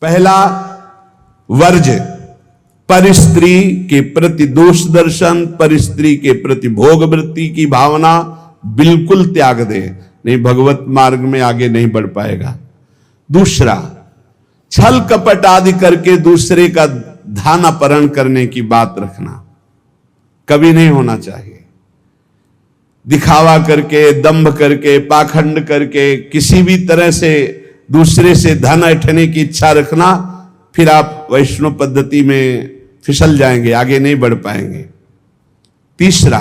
पहला वर्ज, पर स्त्री के प्रति दोष दर्शन, पर स्त्री के प्रति भोग वृत्ति की भावना बिल्कुल त्याग दे, नहीं भगवत मार्ग में आगे नहीं बढ़ पाएगा। दूसरा, छल कपट आदि करके दूसरे का धन अपहरण करने की बात रखना कभी नहीं होना चाहिए। दिखावा करके, दंभ करके, पाखंड करके किसी भी तरह से दूसरे से धन ऐंठने की इच्छा रखना, फिर आप वैष्णव पद्धति में फिसल जाएंगे, आगे नहीं बढ़ पाएंगे। तीसरा,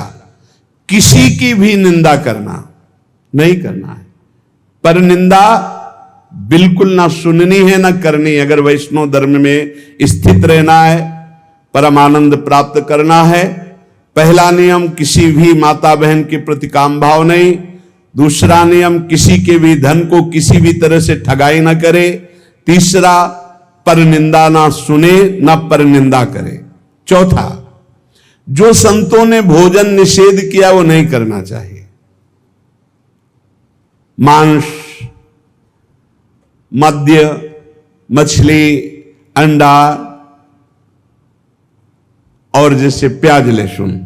किसी की भी निंदा करना नहीं करना है। पर निंदा बिल्कुल ना सुननी है ना करनी है। अगर वैष्णव धर्म में स्थित रहना है, परमानंद प्राप्त करना है, पहला नियम किसी भी माता बहन के प्रति काम भाव नहीं। दूसरा नियम किसी के भी धन को किसी भी तरह से ठगाई ना करे। तीसरा, पर निंदा ना सुने ना पर निंदा करे। चौथा, जो संतों ने भोजन निषेध किया वो नहीं करना चाहिए। मांस, मद्य, मछली, अंडा और जैसे प्याज लहसुन,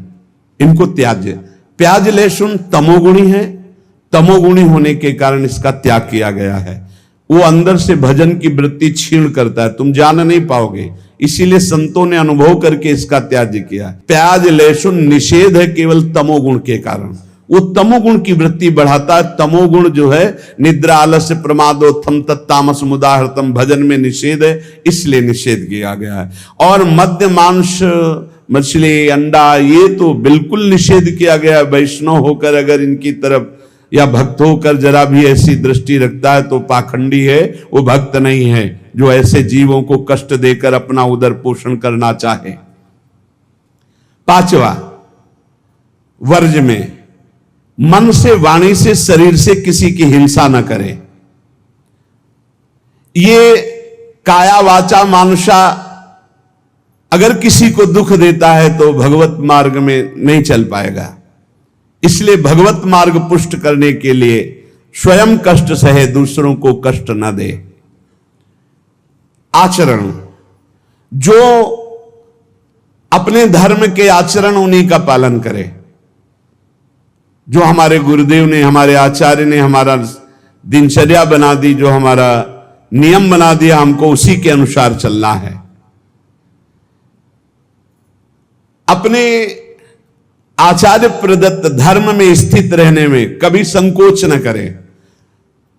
इनको त्याज्य। प्याज लहसुन तमोगुणी है, तमोगुणी होने के कारण इसका त्याग किया गया है। वो अंदर से भजन की वृत्ति छीण करता है, तुम जान नहीं पाओगे, इसीलिए संतों ने अनुभव करके इसका त्याग किया। प्याज लहसुन निषेध है केवल तमोगुण के कारण, वो तमोगुण की वृत्ति बढ़ाता है। तमोगुण जो है निद्रा, आलस्य, प्रमादोत्थम तत्तामस मुदाहृतम, भजन में निषेध है, इसलिए निषेध किया गया है। और मद्य, मांस, मछली, अंडा ये तो बिल्कुल निषेध किया गया। वैष्णव होकर अगर इनकी तरफ या भक्त होकर जरा भी ऐसी दृष्टि रखता है तो पाखंडी है, वो भक्त नहीं है जो ऐसे जीवों को कष्ट देकर अपना उदर पोषण करना चाहे। पांचवा, वर्ज में मन से, वाणी से, शरीर से किसी की हिंसा न करे। ये काया वाचा मानुषा अगर किसी को दुख देता है तो भगवत मार्ग में नहीं चल पाएगा। इसलिए भगवत मार्ग पुष्ट करने के लिए स्वयं कष्ट सहे, दूसरों को कष्ट न दे। आचरण, जो अपने धर्म के आचरण उन्हीं का पालन करे। जो हमारे गुरुदेव ने, हमारे आचार्य ने हमारा दिनचर्या बना दी, जो हमारा नियम बना दिया, हमको उसी के अनुसार चलना है। अपने आचार्य प्रदत्त धर्म में स्थित रहने में कभी संकोच न करें।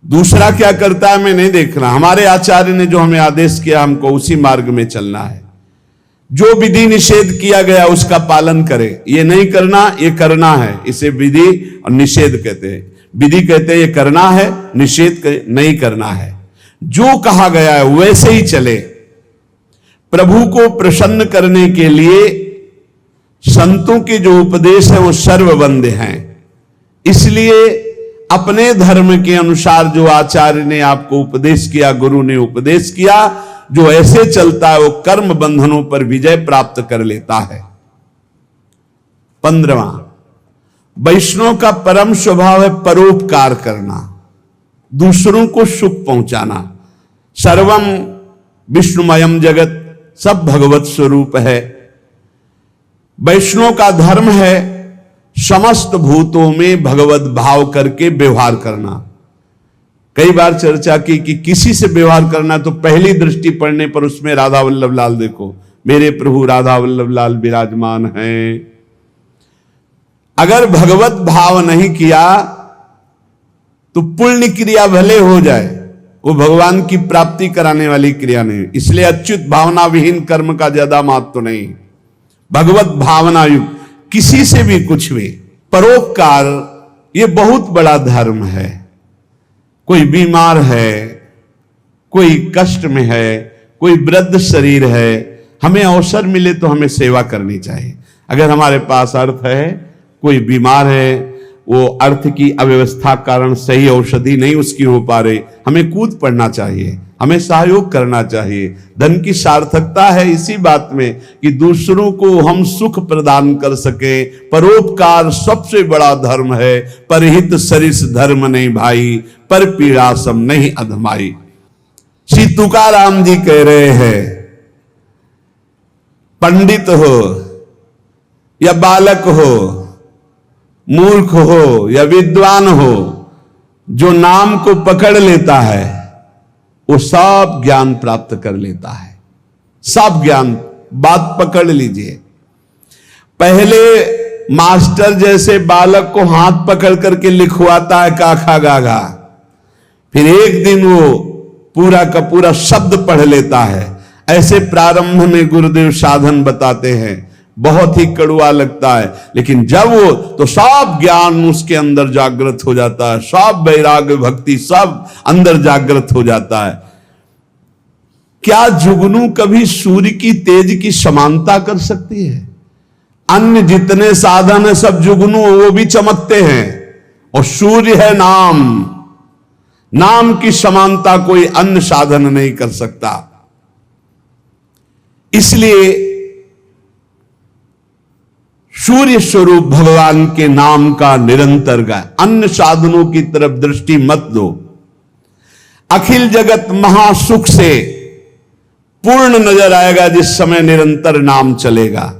दूसरा क्या करता है मैं नहीं देखना, हमारे आचार्य ने जो हमें आदेश किया हमको उसी मार्ग में चलना है। जो विधि निषेध किया गया उसका पालन करें। ये नहीं करना, ये करना है, इसे विधि और निषेध कहते हैं। विधि कहते हैं ये करना है, निषेध नहीं करना है। जो कहा गया है वैसे ही चले। प्रभु को प्रसन्न करने के लिए संतों के जो उपदेश है वो सर्ववंद्य हैं। इसलिए अपने धर्म के अनुसार जो आचार्य ने आपको उपदेश किया, गुरु ने उपदेश किया, जो ऐसे चलता है वो कर्म बंधनों पर विजय प्राप्त कर लेता है। 15वां, वैष्णव का परम स्वभाव है परोपकार करना, दूसरों को सुख पहुंचाना। सर्वम विष्णुमयम जगत, सब भगवत स्वरूप है। वैष्णव का धर्म है समस्त भूतों में भगवत भाव करके व्यवहार करना। कई बार चर्चा की कि किसी से व्यवहार करना तो पहली दृष्टि पड़ने पर उसमें राधा वल्लभ लाल देखो, मेरे प्रभु राधा वल्लभ लाल विराजमान हैं। अगर भगवत भाव नहीं किया तो पुण्य क्रिया भले हो जाए, वो भगवान की प्राप्ति कराने वाली क्रिया नहीं। इसलिए अच्युत भावना विहीन कर्म का ज्यादा महत्व नहीं। भगवत भावना युक्त किसी से भी कुछ भी। परोपकार ये बहुत बड़ा धर्म है। कोई बीमार है, कोई कष्ट में है, कोई वृद्ध शरीर है, हमें अवसर मिले तो हमें सेवा करनी चाहिए। अगर हमारे पास अर्थ है, कोई बीमार है, वो अर्थ की अव्यवस्था कारण सही औषधि नहीं उसकी हो पा रही, हमें कूद पड़ना चाहिए, हमें सहयोग करना चाहिए। धन की सार्थकता है इसी बात में कि दूसरों को हम सुख प्रदान कर सके। परोपकार सबसे बड़ा धर्म है। परहित सरिस धर्म नहीं भाई, पर पीड़ा सम नहीं अधमाई। श्री तुकाराम जी कह रहे हैं, पंडित हो या बालक हो, मूर्ख हो या विद्वान हो, जो नाम को पकड़ लेता है वो सब ज्ञान प्राप्त कर लेता है। सब ज्ञान, बात पकड़ लीजिए। पहले मास्टर जैसे बालक को हाथ पकड़ करके लिखवाता है काखा गागा, फिर एक दिन वो पूरा का पूरा शब्द पढ़ लेता है। ऐसे प्रारंभ में गुरुदेव साधन बताते हैं, बहुत ही कड़वा लगता है, लेकिन जब वो तो सब ज्ञान उसके अंदर जागृत हो जाता है, सब वैराग्य भक्ति सब अंदर जागृत हो जाता है। क्या जुगनू कभी सूर्य की तेज की समानता कर सकती है? अन्य जितने साधन है सब जुगनू वो भी चमकते हैं, और सूर्य है नाम, नाम की समानता कोई अन्य साधन नहीं कर सकता। इसलिए सूर्य स्वरूप भगवान के नाम का निरंतर गाय, अन्य साधनों की तरफ दृष्टि मत दो। अखिल जगत महासुख से पूर्ण नजर आएगा जिस समय निरंतर नाम चलेगा।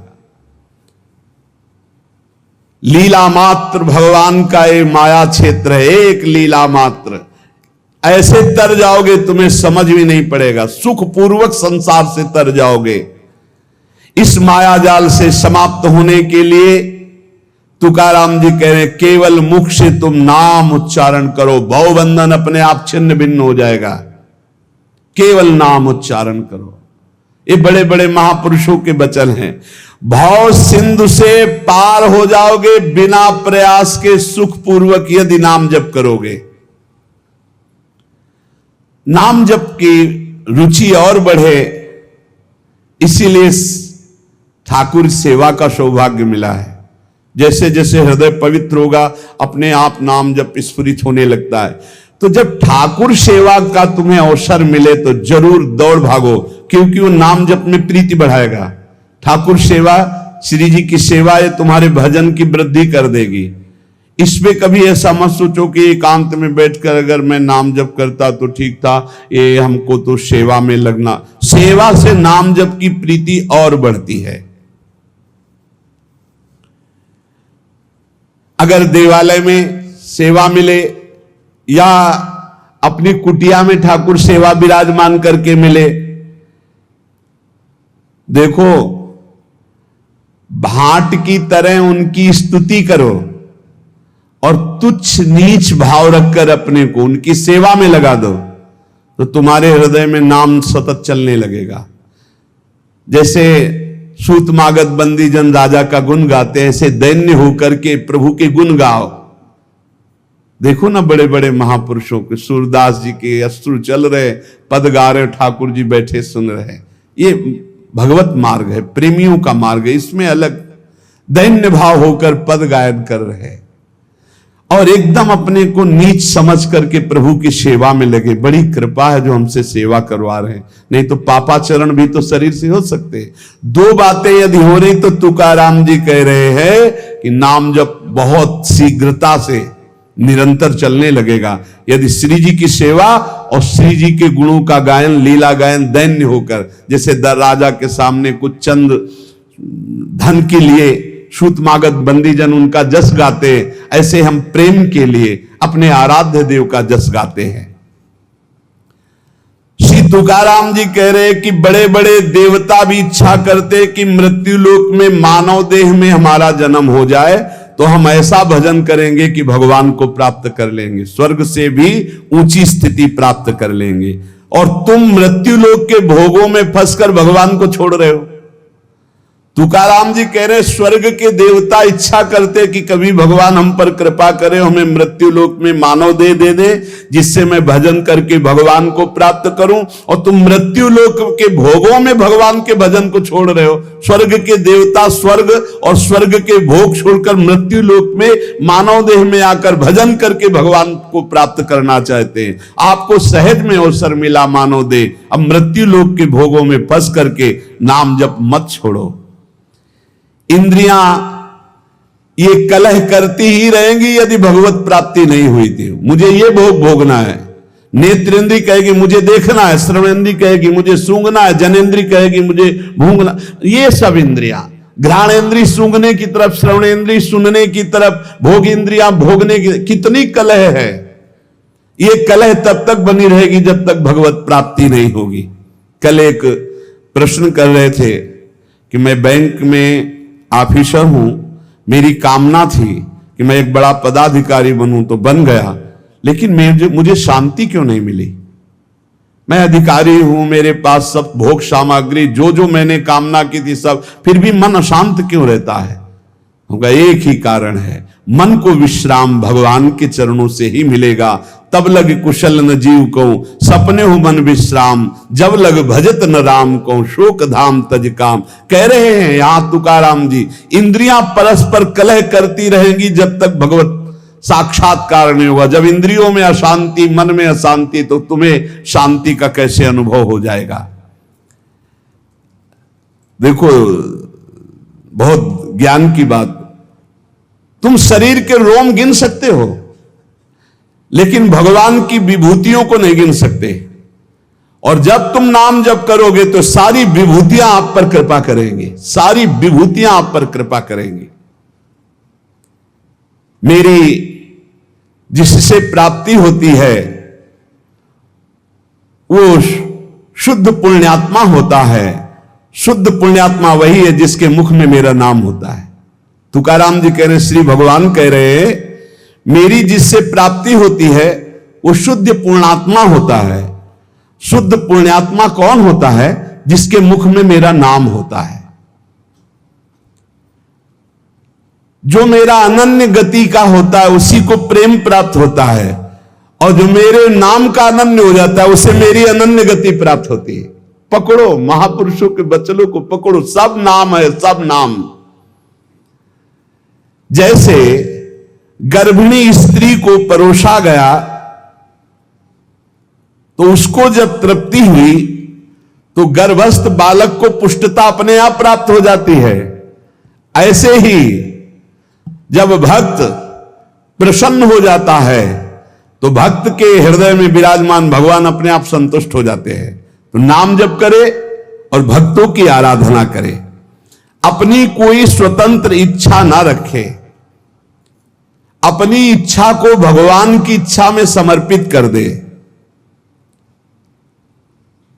लीला मात्र भगवान का ये माया क्षेत्र है, एक लीला मात्र। ऐसे तर जाओगे तुम्हें समझ भी नहीं पड़ेगा, सुख पूर्वक संसार से तर जाओगे। इस माया जाल से समाप्त होने के लिए तुकाराम जी कह रहे हैं, केवल मुख से तुम नाम उच्चारण करो, भवबंधन अपने आप छिन्न भिन्न हो जाएगा। केवल नाम उच्चारण करो। ये बड़े बड़े महापुरुषों के वचन हैं। भाव सिंधु से पार हो जाओगे बिना प्रयास के, सुख पूर्वक यदि नाम जप करोगे। नाम जप की रुचि और बढ़े, इसीलिए ठाकुर सेवा का सौभाग्य मिला है। जैसे जैसे हृदय पवित्र होगा अपने आप नाम जप स्फुरित होने लगता है। तो जब ठाकुर सेवा का तुम्हें अवसर मिले तो जरूर दौड़ भागो, क्योंकि वो नाम जप में प्रीति बढ़ाएगा। ठाकुर सेवा, श्री जी की सेवा, ये तुम्हारे भजन की वृद्धि कर देगी। इसमें कभी ऐसा मत सोचो कि एकांत में बैठकर अगर मैं नाम जप करता तो ठीक था, ये हमको तो सेवा में लगना। सेवा से नाम जप की प्रीति और बढ़ती है। अगर देवालय में सेवा मिले या अपनी कुटिया में ठाकुर सेवा विराजमान करके मिले, देखो भाट की तरह उनकी स्तुति करो और तुच्छ नीच भाव रखकर अपने को उनकी सेवा में लगा दो, तो तुम्हारे हृदय में नाम सतत चलने लगेगा। जैसे सूतमागध बंदी जन राजा का गुण गाते हैं, ऐसे दैन्य होकर के प्रभु के गुण गाओ। देखो ना बड़े बड़े महापुरुषों के, सूरदास जी के अश्रु चल रहे, पद गा रहे, ठाकुर जी बैठे सुन रहे। ये भगवत मार्ग है, प्रेमियों का मार्ग है। इसमें अलग दैन्य भाव होकर पद गायन कर रहे और एकदम अपने को नीच समझ करके प्रभु की सेवा में लगे। बड़ी कृपा है जो हमसे सेवा करवा रहे हैं, नहीं तो पापाचरण भी तो शरीर से हो सकते। दो बातें यदि हो रही तो तुकाराम जी कह रहे हैं कि नाम जब बहुत शीघ्रता से निरंतर चलने लगेगा। यदि श्री जी की सेवा और श्री जी के गुणों का गायन, लीला गायन दैन्य होकर, जैसे राजा के सामने कुछ चंद धन के लिए सूतमागध बंदीजन उनका जस गाते, ऐसे हम प्रेम के लिए अपने आराध्य देव का जस गाते हैं। श्री तुकाराम जी कह रहे कि बड़े बड़े देवता भी इच्छा करते कि मृत्यु लोक में मानव देह में हमारा जन्म हो जाए, तो हम ऐसा भजन करेंगे कि भगवान को प्राप्त कर लेंगे, स्वर्ग से भी ऊंची स्थिति प्राप्त कर लेंगे। और तुम मृत्यु लोक के भोगों में फंसकर भगवान को छोड़ रहे हो। तुकाराम जी कह रहे स्वर्ग के देवता इच्छा करते कि कभी भगवान हम पर कृपा करे, हमें मृत्यु लोक में मानव देह दे दे जिससे मैं भजन करके भगवान को प्राप्त करूं, और तुम मृत्यु लोक के भोगों में भगवान के भजन को छोड़ रहे हो। स्वर्ग के देवता स्वर्ग और स्वर्ग के भोग छोड़कर मृत्यु लोक में मानव देह में आकर भजन करके भगवान को प्राप्त करना चाहते हैं। आपको सहज में अवसर मिला मानव देह, अब मृत्यु लोक के भोगों में फंस करके नाम जप मत छोड़ो। इंद्रियां ये कलह करती ही रहेंगी यदि भगवत प्राप्ति नहीं हुई थी। मुझे ये भोग भोगना है, नेत्रेंद्री कहेगी मुझे देखना है, श्रवणेंद्री कहेगी मुझे सूंघना है, जनेंद्री कहेगी मुझे भूंगना। ये सब इंद्रियां, घ्राणेंद्री सूंघने की तरफ, श्रवणेंद्री सुनने की तरफ, भोग इंद्रियां भोगने की। कितनी कलह है। ये कलह तब तक बनी रहेगी जब तक भगवत प्राप्ति नहीं होगी। कल एक प्रश्न कर रहे थे कि मैं बैंक में ऑफिसर हूं, मेरी कामना थी कि मैं एक बड़ा पदाधिकारी बनूं, तो बन गया, लेकिन मुझे शांति क्यों नहीं मिली। मैं अधिकारी हूं, मेरे पास सब भोग सामग्री जो मैंने कामना की थी सब, फिर भी मन अशांत क्यों रहता है। होगा एक ही कारण है, मन को विश्राम भगवान के चरणों से ही मिलेगा। तब लग कुशल न जीव को सपने हो मन विश्राम, जब लग भजत न राम को शोक धाम तज काम। कह रहे हैं यहां तुकाराम जी, इंद्रियां परस्पर कलह करती रहेंगी जब तक भगवत साक्षात्कार नहीं होगा। जब इंद्रियों में अशांति, मन में अशांति, तो तुम्हें शांति का कैसे अनुभव हो जाएगा। देखो बहुत ज्ञान की बात, तुम शरीर के रोम गिन सकते हो लेकिन भगवान की विभूतियों को नहीं गिन सकते। और जब तुम नाम जप करोगे तो सारी विभूतियां आप पर कृपा करेंगी, सारी विभूतियां आप पर कृपा करेंगी। मेरी जिससे प्राप्ति होती है वो शुद्ध पुण्यात्मा होता है। शुद्ध पुण्यात्मा वही है जिसके मुख में मेरा नाम होता है। तुकाराम जी कह रहे, श्री भगवान कह रहे हैं, मेरी जिससे प्राप्ति होती है वो शुद्ध पुण्यात्मा होता है। शुद्ध पुण्यात्मा कौन होता है? जिसके मुख में मेरा नाम होता है, जो मेरा अनन्य गति का होता है, उसी को प्रेम प्राप्त होता है। और जो मेरे नाम का अनन्य हो जाता है उसे मेरी अनन्य गति प्राप्त होती है। पकड़ो महापुरुषों के वचनों को, पकड़ो, सब नाम है, सब नाम। जैसे गर्भिणी स्त्री को परोसा गया तो उसको जब तृप्ति हुई तो गर्भस्थ बालक को पुष्टता अपने आप प्राप्त हो जाती है। ऐसे ही जब भक्त प्रसन्न हो जाता है तो भक्त के हृदय में विराजमान भगवान अपने आप संतुष्ट हो जाते हैं। तो नाम जप करे और भक्तों की आराधना करे, अपनी कोई स्वतंत्र इच्छा ना रखे, अपनी इच्छा को भगवान की इच्छा में समर्पित कर दे।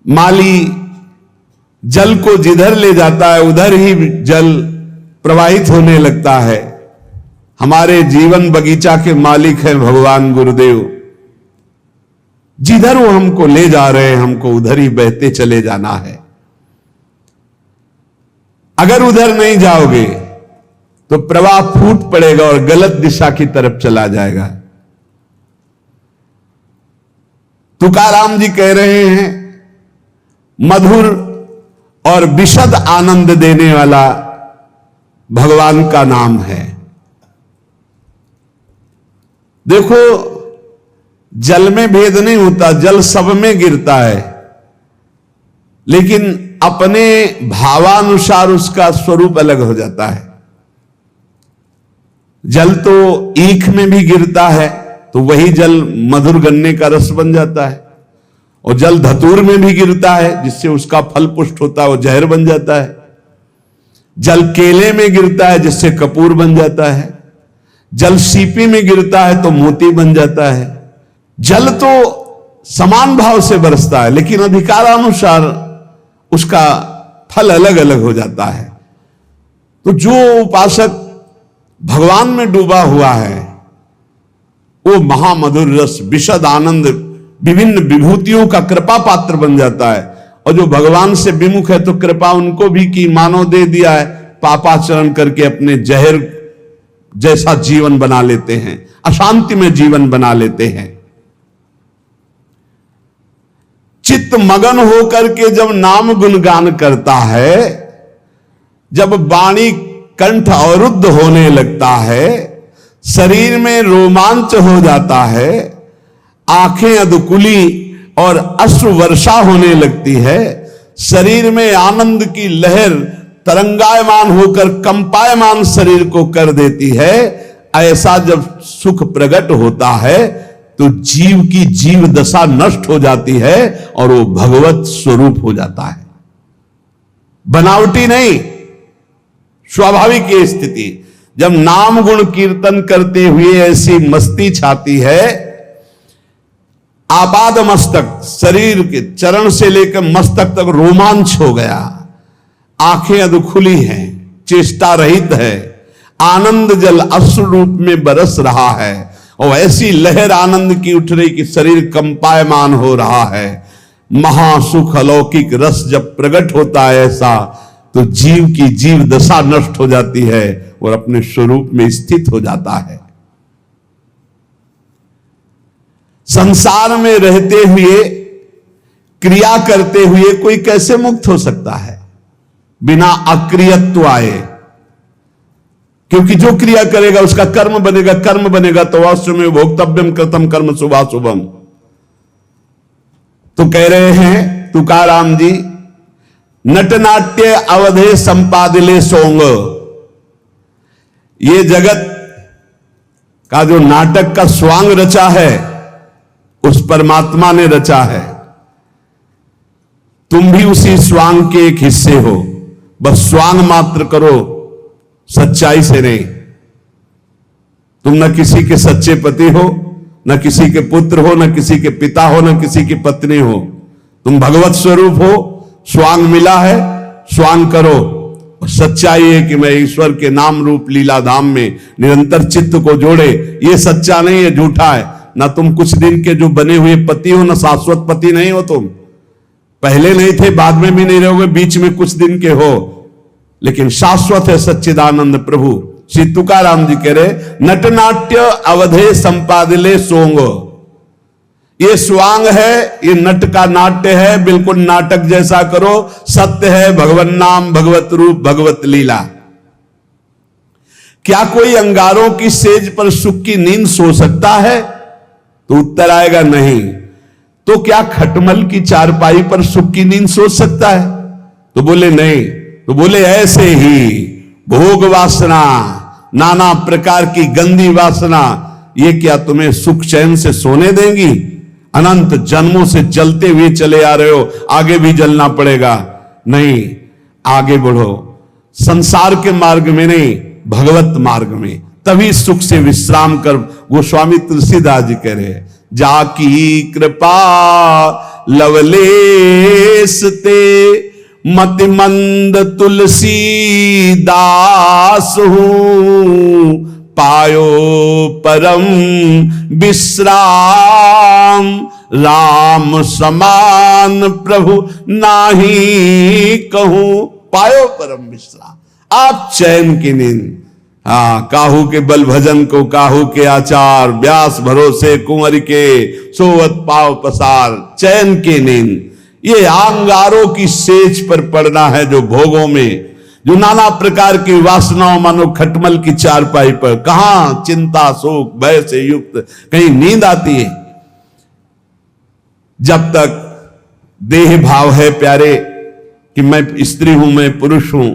माली जल को जिधर ले जाता है उधर ही जल प्रवाहित होने लगता है। हमारे जीवन बगीचा के मालिक हैं भगवान गुरुदेव। जिधर वो हमको ले जा रहे हैं हमको उधर ही बहते चले जाना है। अगर उधर नहीं जाओगे तो प्रवाह फूट पड़ेगा और गलत दिशा की तरफ चला जाएगा। तुकाराम जी कह रहे हैं, मधुर और विशद आनंद देने वाला भगवान का नाम है। देखो जल में भेद नहीं होता, जल सब में गिरता है, लेकिन अपने भावानुसार उसका स्वरूप अलग हो जाता है। जल तो ईख में भी गिरता है तो वही जल मधुर गन्ने का रस बन जाता है, और जल धतूर में भी गिरता है जिससे उसका फल पुष्ट होता है, वो जहर बन जाता है। जल केले में गिरता है जिससे कपूर बन जाता है। जल सीपी में गिरता है तो मोती बन जाता है। जल तो समान भाव से बरसता है लेकिन अधिकारानुसार उसका फल अलग अलग हो जाता है। तो जो उपासक भगवान में डूबा हुआ है वो महामधुर रस, विशद आनंद, विभिन्न विभूतियों का कृपा पात्र बन जाता है। और जो भगवान से विमुख है तो कृपा उनको भी की मानव दे दिया है, पापाचरण करके अपने जहर जैसा जीवन बना लेते हैं, अशांति में जीवन बना लेते हैं। चित्त मगन होकर के जब नाम गुणगान करता है, जब वाणी कंठ अवरुद्ध होने लगता है, शरीर में रोमांच हो जाता है, आंखें अधकुली और अश्रु वर्षा होने लगती है, शरीर में आनंद की लहर तरंगायमान होकर कंपायमान शरीर को कर देती है, ऐसा जब सुख प्रकट होता है तो जीव की जीव दशा नष्ट हो जाती है और वो भगवत स्वरूप हो जाता है। बनावटी नहीं, स्वाभाविक ये स्थिति। जब नाम गुण कीर्तन करते हुए ऐसी मस्ती छाती है, आपाद मस्तक, शरीर के चरण से लेकर मस्तक तक रोमांच हो गया, आंखें अधखुली हैं, चेष्टा रहित है, आनंद जल अश्रु रूप में बरस रहा है और ऐसी लहर आनंद की उठ रही कि शरीर कंपायमान हो रहा है। महासुख अलौकिक रस जब प्रकट होता है ऐसा, तो जीव की जीव दशा नष्ट हो जाती है और अपने स्वरूप में स्थित हो जाता है। संसार में रहते हुए, क्रिया करते हुए कोई कैसे मुक्त हो सकता है बिना अक्रियत्व आए? क्योंकि जो क्रिया करेगा उसका कर्म बनेगा, कर्म बनेगा तो अवश्य में भोक्तव्यम कृतम कर्म शुभाशुभम। तो कह रहे हैं तुकाराम जी, नटनाट्य अवधे संपादिले सोंग। ये जगत का जो नाटक का स्वांग रचा है उस परमात्मा ने रचा है, तुम भी उसी स्वांग के एक हिस्से हो। बस स्वांग मात्र करो, सच्चाई से नहीं। तुम न किसी के सच्चे पति हो, न किसी के पुत्र हो, न किसी के पिता हो, न किसी की पत्नी हो। तुम भगवत स्वरूप हो, स्वांग मिला है, स्वांग करो। और सच्चाई है कि मैं ईश्वर के नाम रूप लीला धाम में निरंतर चित्त को जोड़े। ये सच्चा नहीं है, झूठा है। ना तुम कुछ दिन के जो बने हुए पति हो, ना शाश्वत पति नहीं हो। तुम पहले नहीं थे, बाद में भी नहीं रहोगे, बीच में कुछ दिन के हो, लेकिन शाश्वत है सच्चिदानंद प्रभु। श्री तुकाराम जी कह रहे, नटनाट्य अवधे संपादिले सोंग। ये स्वांग है, ये नट का नाट्य है, बिल्कुल नाटक जैसा करो। सत्य है भगवन नाम, भगवत रूप, भगवत लीला। क्या कोई अंगारों की सेज पर सुख की नींद सो सकता है? तो उत्तर आएगा नहीं। तो क्या खटमल की चारपाई पर सुख की नींद सो सकता है? तो बोले नहीं। तो बोले ऐसे ही भोग वासना, नाना प्रकार की गंदी वासना, ये क्या तुम्हें सुख चैन से सोने देंगी? अनंत जन्मों से जलते हुए चले आ रहे हो, आगे भी जलना पड़ेगा। नहीं, आगे बढ़ो, संसार के मार्ग में नहीं, भगवत मार्ग में, तभी सुख से विश्राम कर। गोस्वामी तुलसीदास जी कह रहे हैं, जाकी कृपा लवलेस ते मति मंद तुलसी दास हूं, पायो परम विश्राम, राम समान प्रभु नाही कहूं। पायो परम विश्राम, आप चैन की नींद। काहू के बल भजन को काहू के आचार, व्यास भरोसे कुंवर के सोवत पाव पसार। चैन की नींद, ये अंगारों की सेज पर पड़ना है, जो भोगों में, जो नाना प्रकार की वासनाओं, मानो खटमल की चारपाई पर। कहां चिंता शोक भय से युक्त कहीं नींद आती है? जब तक देह भाव है प्यारे कि मैं स्त्री हूं, मैं पुरुष हूं,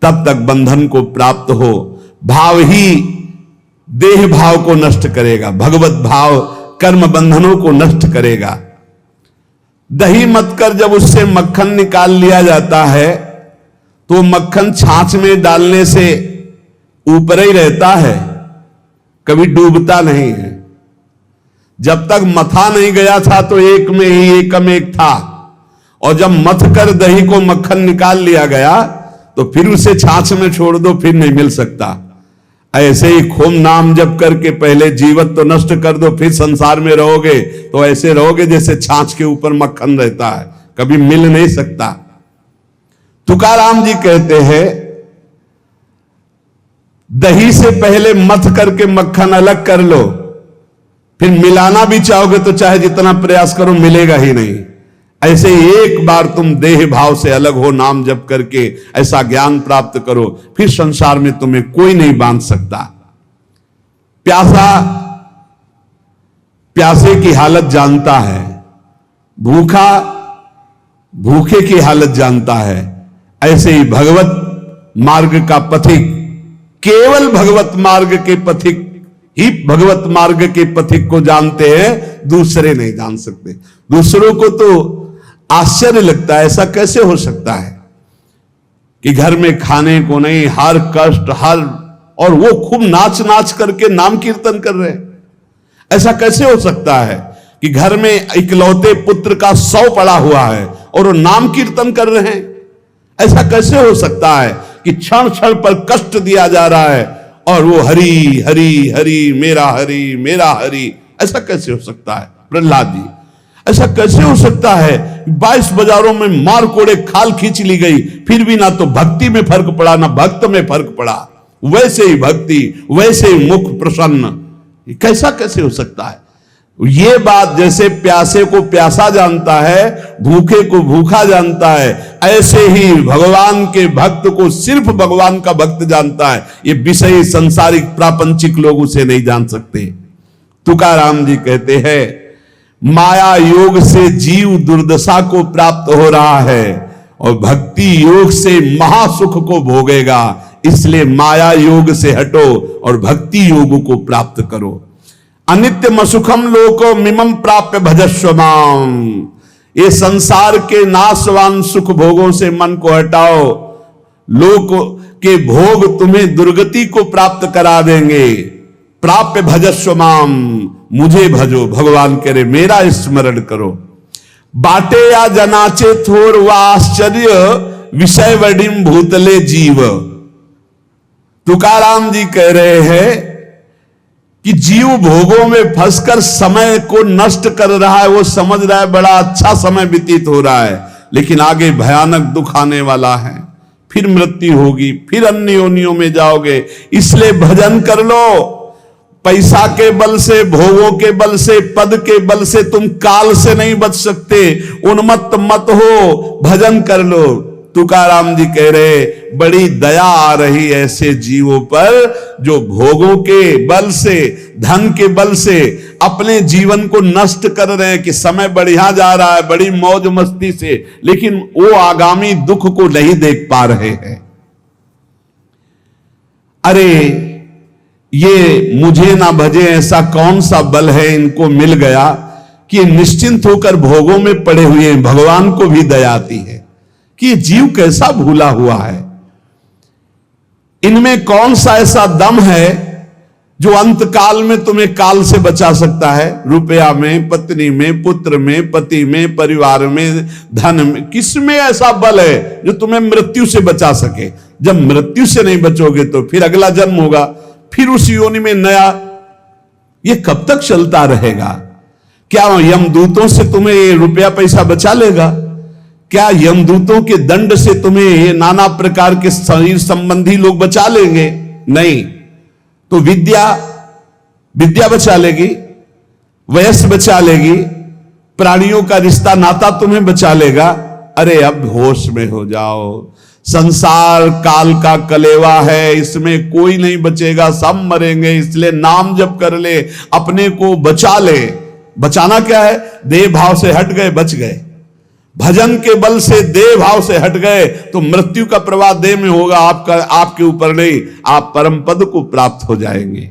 तब तक बंधन को प्राप्त हो। भाव ही देह भाव को नष्ट करेगा, भगवत भाव कर्म बंधनों को नष्ट करेगा। दही मत कर जब उससे मक्खन निकाल लिया जाता है, तो मक्खन छाछ में डालने से ऊपर ही रहता है, कभी डूबता नहीं है। जब तक मथा नहीं गया था तो एक में ही एकम एक था, और जब मथ कर दही को मक्खन निकाल लिया गया तो फिर उसे छाछ में छोड़ दो, फिर नहीं मिल सकता। ऐसे ही खूब नाम जप करके पहले जीवत तो नष्ट कर दो, फिर संसार में रहोगे तो ऐसे रहोगे जैसे छाछ के ऊपर मक्खन रहता है, कभी मिल नहीं सकता। तुकाराम जी कहते हैं, दही से पहले मथ करके मक्खन अलग कर लो, फिर मिलाना भी चाहोगे तो चाहे जितना प्रयास करो मिलेगा ही नहीं। ऐसे एक बार तुम देह भाव से अलग हो, नाम जप करके ऐसा ज्ञान प्राप्त करो, फिर संसार में तुम्हें कोई नहीं बांध सकता। प्यासा प्यासे की हालत जानता है, भूखा भूखे की हालत जानता है। ऐसे ही भगवत मार्ग का पथिक केवल भगवत मार्ग के पथिक ही भगवत मार्ग के पथिक को जानते हैं, दूसरे नहीं जान सकते। दूसरों को तो आश्चर्य लगता है, ऐसा कैसे हो सकता है कि घर में खाने को नहीं, हर कष्ट, हर, और वो खूब नाच नाच करके नाम कीर्तन कर रहे हैं। ऐसा कैसे हो सकता है कि घर में इकलौते पुत्र का 100 पड़ा हुआ है और वो नाम कीर्तन कर रहे हैं? ऐसा कैसे हो सकता है कि क्षण क्षण पर कष्ट दिया जा रहा है और वो हरि हरि हरि मेरा हरि मेरा हरि? ऐसा कैसे हो सकता है प्रहलाद जी? ऐसा कैसे हो सकता है? 22 बाजारों में मार कोड़े खाल खींच ली गई, फिर भी ना तो भक्ति में फर्क पड़ा ना भक्त में फर्क पड़ा। वैसे ही भक्ति, वैसे ही मुख प्रसन्न। कैसा कैसे हो सकता है? ये बात जैसे प्यासे को प्यासा जानता है, भूखे को भूखा जानता है, ऐसे ही भगवान के भक्त को सिर्फ भगवान का भक्त जानता है। ये विषयी सांसारिक प्रापंचिक लोग उसे नहीं जान सकते। तुकाराम जी कहते हैं, माया योग से जीव दुर्दशा को प्राप्त हो रहा है और भक्ति योग से महासुख को भोगेगा। इसलिए माया योग से हटो और भक्ति योग को प्राप्त करो। अनित्यम सुखम लोको मिमम प्राप्य भजस्व माम। ये संसार के नाशवान सुख भोगों से मन को हटाओ। लोक के भोग तुम्हें दुर्गति को प्राप्त करा देंगे। प्राप्य भजस्व माम, मुझे भजो। भगवान कह रहे मेरा स्मरण करो। बाटे या जनाचे थोर व आश्चर्य विषय वडिम भूतले जीव। तुकाराम जी कह रहे हैं कि जीव भोगों में फंसकर समय को नष्ट कर रहा है। वो समझ रहा है बड़ा अच्छा समय व्यतीत हो रहा है, लेकिन आगे भयानक दुख आने वाला है। फिर मृत्यु होगी, फिर अन्य योनियों में जाओगे। इसलिए भजन कर लो। पैसा के बल से, भोगों के बल से, पद के बल से तुम काल से नहीं बच सकते। उन्मत्त मत हो, भजन कर लो। तुकाराम जी कह रहे बड़ी दया आ रही ऐसे जीवों पर जो भोगों के बल से, धन के बल से अपने जीवन को नष्ट कर रहे हैं कि समय बढ़िया जा रहा है बड़ी मौज मस्ती से, लेकिन वो आगामी दुख को नहीं देख पा रहे हैं। अरे ये मुझे ना भजे ऐसा कौन सा बल है इनको मिल गया कि निश्चिंत होकर भोगों में पड़े हुए हैं। भगवान को भी दया आती है कि जीव कैसा भूला हुआ है। इनमें कौन सा ऐसा दम है जो अंत काल में तुम्हें काल से बचा सकता है? रुपया में, पत्नी में, पुत्र में, पति में, परिवार में, धन में, किसमें ऐसा बल है जो तुम्हें मृत्यु से बचा सके? जब मृत्यु से नहीं बचोगे तो फिर अगला जन्म होगा, फिर उस योनि में नया। ये कब तक चलता रहेगा? क्या यमदूतों से तुम्हें ये रुपया पैसा बचा लेगा? क्या यमदूतों के दंड से तुम्हें ये नाना प्रकार के शरीर संबंधी लोग बचा लेंगे? नहीं। तो विद्या बचा लेगी, वयस्क बचा लेगी, प्राणियों का रिश्ता नाता तुम्हें बचा लेगा। अरे अब होश में हो जाओ। संसार काल का कलेवा है, इसमें कोई नहीं बचेगा, सब मरेंगे। इसलिए नाम जप कर ले, अपने को बचा ले। बचाना क्या है? देह भाव से हट गए, बच गए। भजन के बल से देह भाव से हट गए तो मृत्यु का प्रवाह देह में होगा, आपका आपके ऊपर नहीं। आप परम पद को प्राप्त हो जाएंगे।